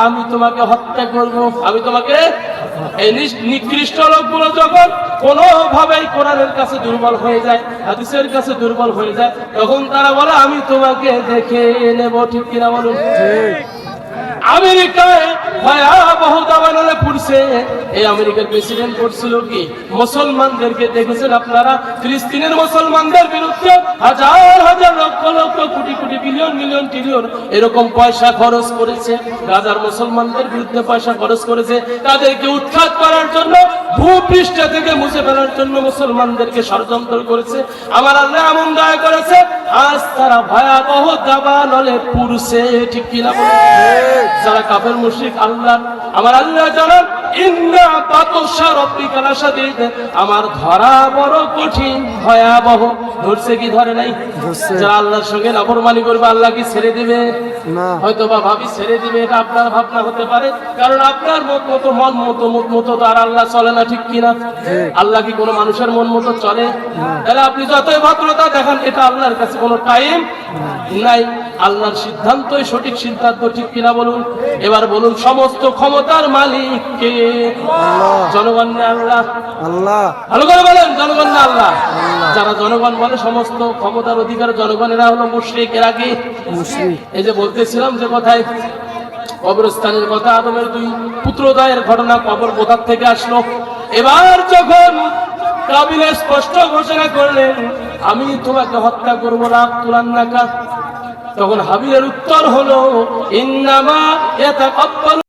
আমি তোমাকে হত্যা করব, আমি তোমাকে। এই নিকৃষ্ট লোকগুলো যখন কোনোভাবেই কোরআনের কাছে দুর্বল হয়ে যায়, হাদিসের কাছে দুর্বল হয়ে যায়, তখন তারা বলে আমি তোমাকে দেখে নেব। ঠিক কিনা বলুন? আমেরিকায় ভয়াবহ দাবানলে পড়ছে। এই আমেরিকার প্রেসিডেন্ট করছিল কি, মুসলমানদেরকে দেখেছেন আপনারা, ফিলিস্তিনের মুসলমানদের বিরুদ্ধে হাজার হাজার lakh lakh crore crore billion million trillion এরকম পয়সা খরচ করেছে। গাজার মুসলমানদের বিরুদ্ধে পয়সা খরচ করেছে, তাদেরকে উৎখাত করার জন্য, ভূপৃষ্ঠ থেকে মুছে ফেলার জন্য মুসলমানদেরকে ষড়যন্ত্র করেছে। আমার আল্লাহ এমন দয়া করেছে, আজ তারা ভয়াবহ দাবানলে পুরুষে। ঠিক কিনা বলে? যারা কাফের মুশরিক, আল্লাহ, আমার আল্লাহ জানান ইন্না বাতশা রাব্বিকা লাশাদীদ, আমার ধরা বড় কঠিন, ভয়াবহ। ধরছে কি ধরে নাই? যারা আল্লাহর সঙ্গে নাফরমানি করবে, আল্লাহ কি ছেড়ে দিবে? না। হয়তো বা ভাবি ছেড়ে দিবে, এটা আপনার ভাবনা হতে পারে, কারণ আপনার মতো মন মতো তো আর আল্লাহ চলে না। ঠিক কিনা? আল্লাহ কি কোনো মানুষের মন মতো চলে? তাহলে আপনি যতই ভদ্রতা দেখান, এটা আল্লাহর কাছে কোনো টাইম নাই। আল্লাহর সিদ্ধান্তই সঠিক সিদ্ধান্ত। ঠিক কিনা বলুন? এবার বলুন, সমস্ত ক্ষমতার মালিক কে? জনগণ না আল্লাহ? আল্লাহ। ভালো করে বলেন, জনগণ না আল্লাহ? যারা জনগণ বলে সমস্ত ক্ষমতার অধিকার জনগণেরা হলো মুশরিক। এরা কি মুশরিক? এই যে বলতেছিলাম যে কথায় কবরস্থানের কথা, আদমের দুই পুত্রদ্বয়ের ঘটনা, কবর কোথা থেকে আসলো? এবার যখন কাবিল স্পষ্ট ঘোষণা করলেন আমি তোমাকে হত্যা করবো, লাখ তুলান্নাকা, তখন হাবিলের উত্তর হলো ইন্নামা ইয়াতাকাব্বালু